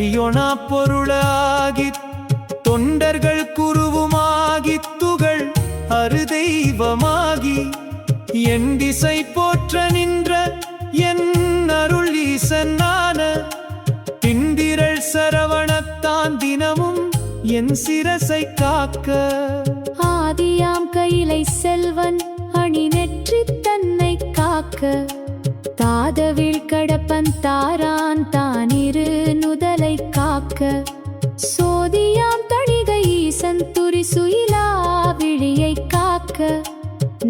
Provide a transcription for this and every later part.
அழியொணா பொருளாகி தொண்டர்கள் குருவுமாகி துகள் அருதெய்வமாகி என் திசை போற்ற நின்ற என் அருள் ஈசனான திண்டிரள் சரவணத்தான் தினமும் என் சிரசை காக்க ஆதியாம் கையிலை செல்வன் அணி நெற்றி தன்னை காக்க தாதவிழ் கடப்பன் தாரான் தானிரு நுதலை காக்க சோதியாம் தணிகை ஈசன் துரிசுயிலா விழியை காக்க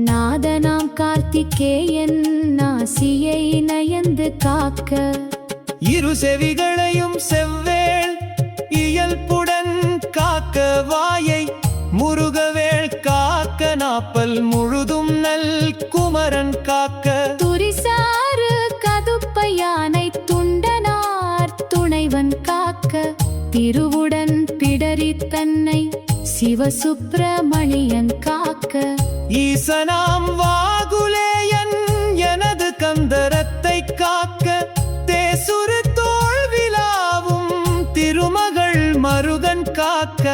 நாதனாம் கார்த்திகேயன் நாசியை நயந்து காக்க இரு செவிகளையும் செவ்வேள் இயல்புடன் காக்க வாயை முருகவேள் காக்க நாப்பல் முழுதும் நல் குமரன் காக்க துரிசாறு கதுப்பையானை துண்டனார் துணைவன் காக்க திருவுடன் பிடரி தன்னை சிவசுப்பிரமணியன் காக்க ஈசனாம் வாகுலேயன் எனது கந்தரத்தை காக்க தேசுரு தோல்விலாவும் திருமகள் மருகன் காக்க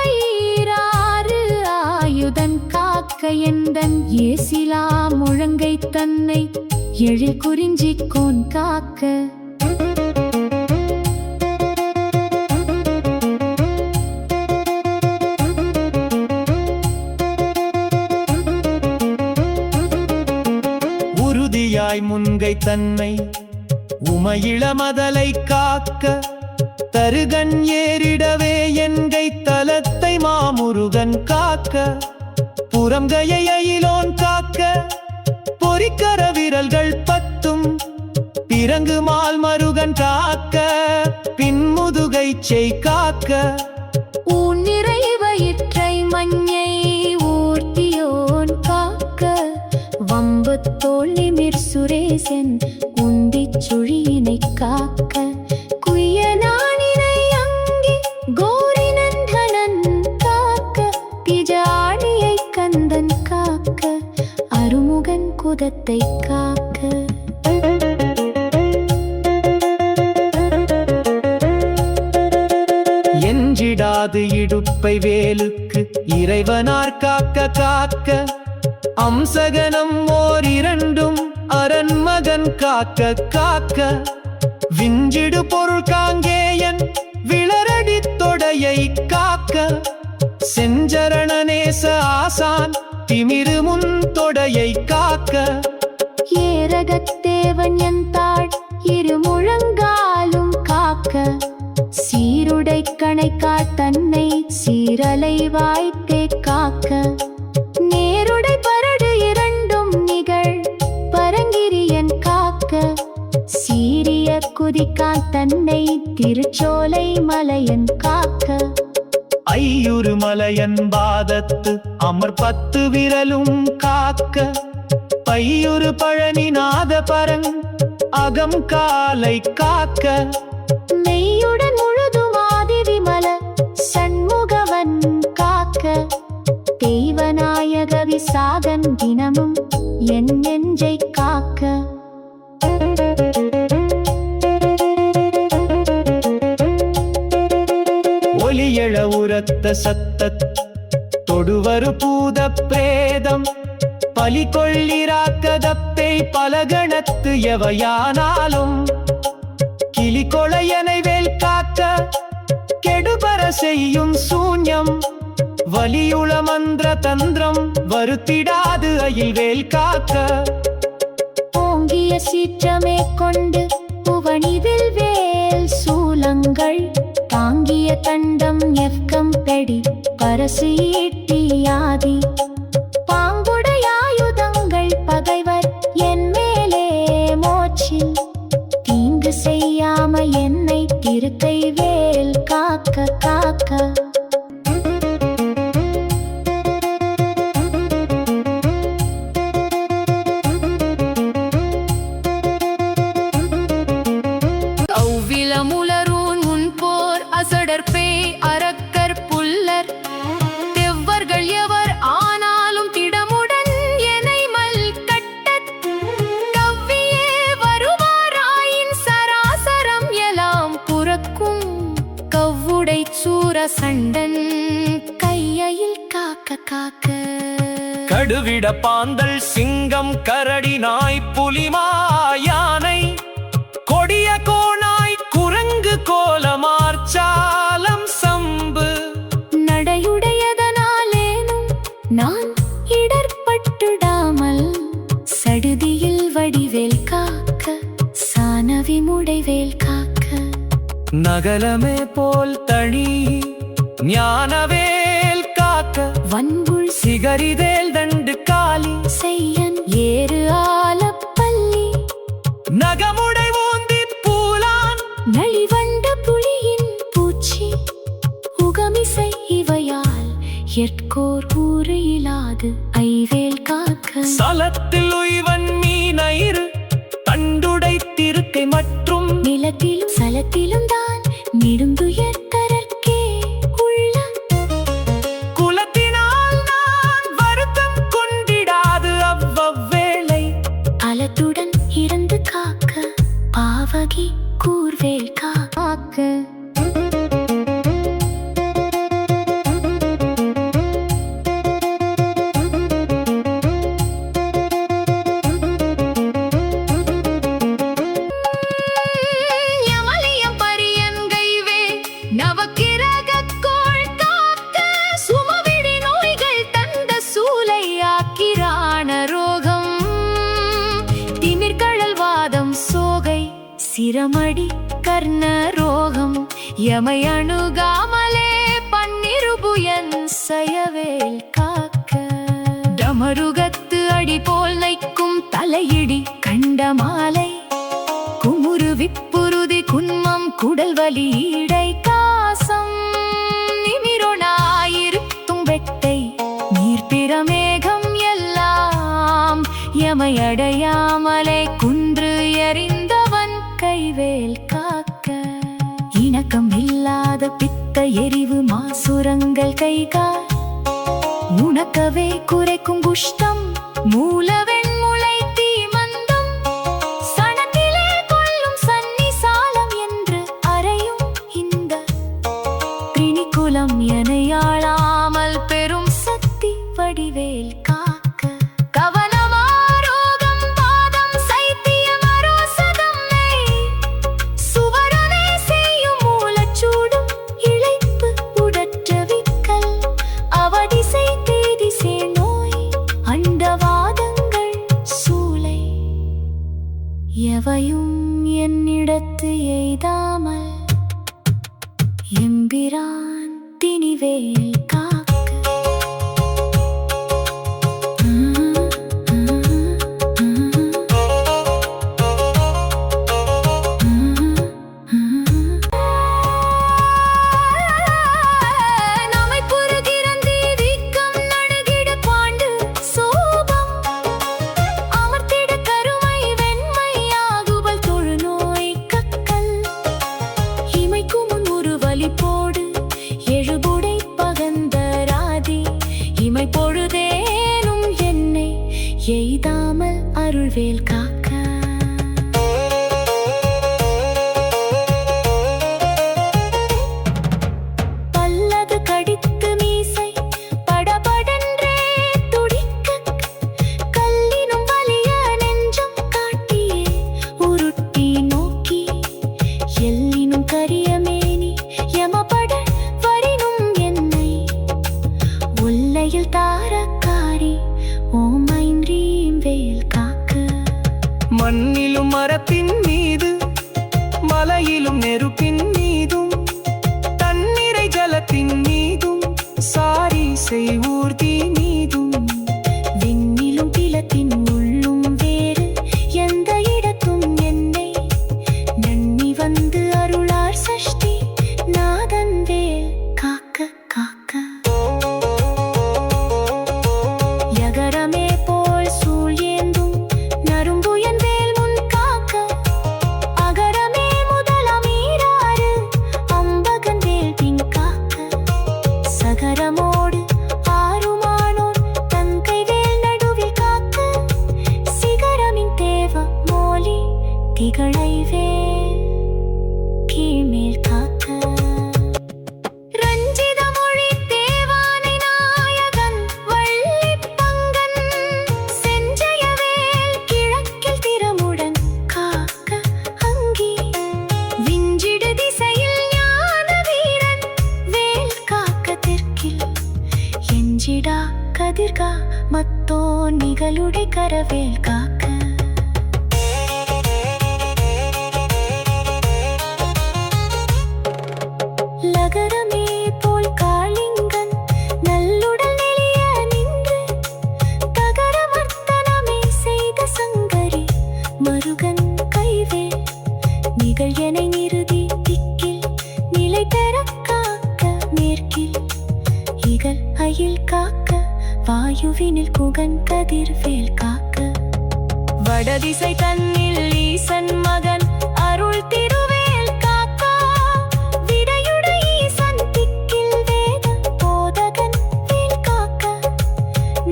ஆசிலாமார்பயிராறு ஆயுதன் காக்க எந்தன் ஏசிலா முழங்கை தன்னை எழில் குறிஞ்சிக்கோன் காக்க முன்கை தன்னை உமையிளமதலை காக்க தருகன் ஏறிடவே என்கை தலத்தை மாமுருகன் காக்க புறம்கையை அயிலோன் காக்க பொறிக்கர விரல்கள் பத்தும் பிறங்கு மால் மருகன் காக்க பின்முதுகை செய் காக்க ஊன்னிறை வயிற்றை மஞ்சை ஊர்த்தியோன் காக்க வம்பு தோல்லிமிர் சுரேசன் உந்திச் சுழியினை காக்க குய்யனானினை அங்கி கோரினந்தனன் காக்க பிஜாடியை கந்தன் காக்க அருமுகன் குதத்தை காக்க எஞ்சிடாது இடுப்பை வேலுக்கு இறைவனார் காக்க காக்க அம்சகனம் ஓர் இரண்டும் அரண்மகன் காக்க காக்க விஞ்சிடு பொருள் காங்கேயன் விளரடி தொடையை காக்க செஞ்சரணநேச ஆசான் திமிரு முன் தொடையை காக்க ஏரகத்தேவன் என் தாழ் இரு முழங்காலும் காக்க சீருடை கணைக்கால் தன்னை சீரலை வாய்த்தே காக்க நேருடை பரடு இரண்டும் நிகழ் பரங்கிரியன் காக்க சீரிய குதிக்கான் தன்னை திருச்சோலை மலையன் காக்க ஐயுரு மலையன் பாதத்து அமர் 10 விரலும் காக்க பையுரு பழனிநாத பரங் அகம் காலை காக்க மெய்யுடன் முழுதும் ஆதி விமல சண்முகவன் காக்க தெய்வநாயக விசாகன் தினமும் என் நெஞ்சை காக்க ஒலியெழ உரத்த சத்தத் தொடுவரு பூத பிரேதம் பலி கொள்ளிராக்கதப்பை பலகணத்து எவையானாலும் கிளி கொளையனை வேல் காக்க கெடுபர செய்யும் சூன்யம் வலியுள மந்திர தந்திரம் வருத்திடாது அயில் வேல் காக்க ஓங்கிய சீற்றமே கொண்டு புவனிதில் வேல் சூலங்கள் தாங்கிய தண்டம் எஃப்கம் பெடி பரசு ஈட்டியாதி பாங்குடையாயுதங்கள் பகைவர் என் மேலே மோச்சில் தீங்கு செய்யாம என்னை திருக்கை வேல் காக்க காக்க சண்டன் கையில் காக்க காக்க கடுவிட பாந்தல் சிங்கம் கரடி நாய் புலிமா யானை கொடிய கோனாய் குரங்கு கோலமார்ச்சாலம் சம்பு நடையுடையதனாலேனும் நான் இடர்பட்டுடாமல் சடுதியில் வடிவேல் காக்க சானவி முடைவேல் காக்க நகலமே போல் தனி ஞானவேல் காக்க வன்புள் சிகரிதேல் தண்டு காலி செய்யன் ஏறு ஆலப்பள்ளி நகமுடை ஓந்தி பூலான் நளிவண்ட புலியின் பூச்சி உகமிசை இவையால் எட்கோர் ஊறு இலாது ஐவேல் காக்க சலத்தில் உய்வன் மீனயிறு தண்டுடை திருக்கை மற்றும் நிலத்திலும் சலத்திலும் தான் நெடுந்துயர் தரற்கே உள்ள குலத்தினால் நான் வருத்தம் கொண்டிடாது அவ்வவேளை அலத்துடன் இருந்து காக்க பாவகி கூர்வேல் காக்க சிரமடி கர்ண ரோகம் யமை அணுகாமலே பன்னிருபுயன் சயவேல் காக்க டமருகத்து அடி போல் நைக்கும் தலையிடி கண்ட மாலை குமுறு விப்புருதி குன்மம் குடல்வலி இடை காசம் நிமிரொணாயிருத்தும் வெட்டை நீர்ப்பிரமேகம் எல்லாம் யமை அடையாமலை குன்று எறிந்தவன் கைவேல் காக்க இணக்கம் இல்லாத பித்த எரிவு மாசுரங்கள் கைகால் உனக்கவே குறைக்கும் குஷ்டம் மூலவெண் முளை தீமந்தம் சனத்திலே கொள்ளும் சன்னி சாலம் என்று அறையும் இந்த திரிணிகுலம் எனையாளாமல் பெரும் சக்தி வடிவேல் காக்க எவையும் என்னிடத்து எய்தாமல் எம்பிரான் திணிவேல் காக்க பொழுதேனும் என்னை எய்தாமல் அருள்வேல் காக்க பல்லது கடித்து மீசை படபடன்றே துடிக்க கல்லினும் வலிய நெஞ்சம் காட்டியே உருட்டி நோக்கி எல்லினும் கரிய மேனி யமபட வரினும் என்னை உள்ளையில் தாரக்காரி ஓமைன்றீம் வேல் காக்க மண்ணிலும் மரத்தின் மீது மலையிலும் நெருப்பின் மீதும் தண்ணீரை ஜலத்தின் மீதும் சாரி செய்வூர்தி மீதும் விண்ணிலும் பிலத்தின் உள்ளும் வேறு எந்த இடத்தும் என்னை நன்னி வந்து அருளார் சஷ்டி நாதன் வேல் காக்க காக்க யகரமே போல் சூழ் ஏந்தும் நரும்புயன் வேல் முன் காக்க அகரமே முதலமீரா இகளுடை கரவேல் காக்க லகரமே போல் காளிங்கன் நல்லுடல் நெளிய நின்று தகரமர்த்தனமே செய்த சங்கரி மருகன் கைவேல் நிகழ் என நிறுதி திக்கில் நிலை பெற காக்க மேற்கில் இகல் அயில் காக்க வாயுவினில் குகன் கதிர்வேல் காக்க வடதிசை தன்னில் ஈசன் மகன் அருள் திருவேல் காக்க விடையுட ஈசன் திக்கில் வேத போதகன் வேல் காக்க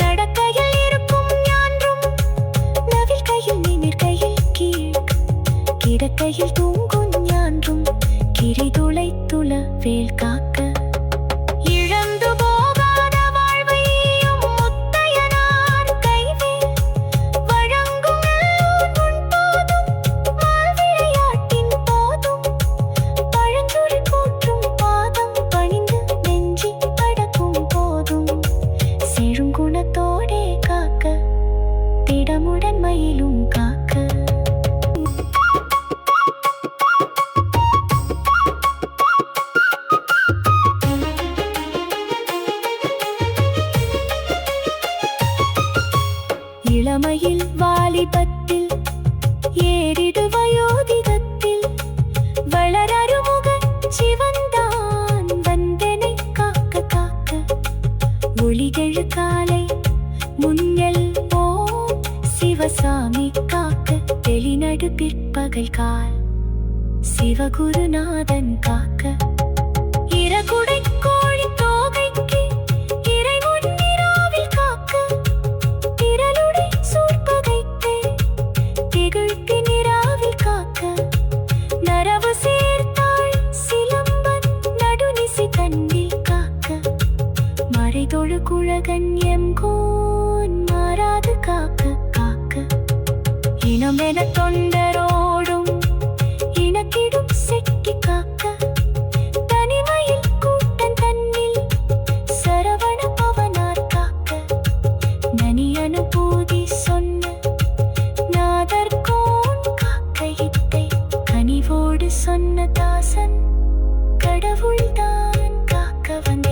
நடக்கையில் இருக்கும் ஞான்றும் நவில் கையில் நிமிர் கையில் கீழ் கிடக்கையில் தூங்கும் ஞான்றும் கிரிதுளை துள வேல் காக்க இழந்து போகாத வாழ்வையும் முத்தையனார் கைவேல் வழங்கும் உன் போதும் வாழ்விளையாட்டின் போதும் பழஞ்சுரி போற்றும் பாதம் பணிந்து நெஞ்சி அடக்கும் போதும் செழுங்குணத்தோடே காக்க திடமுடன் மயிலும் காக்க இளமையில் வாலிபத்தில் ஏறிடு வயோதிகத்தில் வளரறுமுக சிவந்தான் வந்தனை காக்க காக்க ஒளிகெழு காலை முன்னெல் ஓம் சிவசாமி காக்க தெளிநடு பிற்பகல் கால் சிவகுருநாதன் காக்க இரகுடை கோழி தோகைக்கு இறை முன்னிராவில் காக்க திரளுடை சூர்பகைத்தே திகழ்த்தி நிராவில் காக்க நரவு சேர்த்தாள் சிலம்பன் நடுநிசி தன்னில் காக்க மறைதொழு குழகன் எம்கோன் மாறாது காக்க காக்க இனமென தொண்டரோடும் இனக்கிடும் செட்டி காக்க தனிமையில் கூட்டன் தன்னில் சரவண பவனார் காக்க நனி அனுபூதி சொன்ன நாதர்கோன் காக்க இத்தை கனிவோடு சொன்ன தாசன் கடவுள்தான் காக்க வந்தே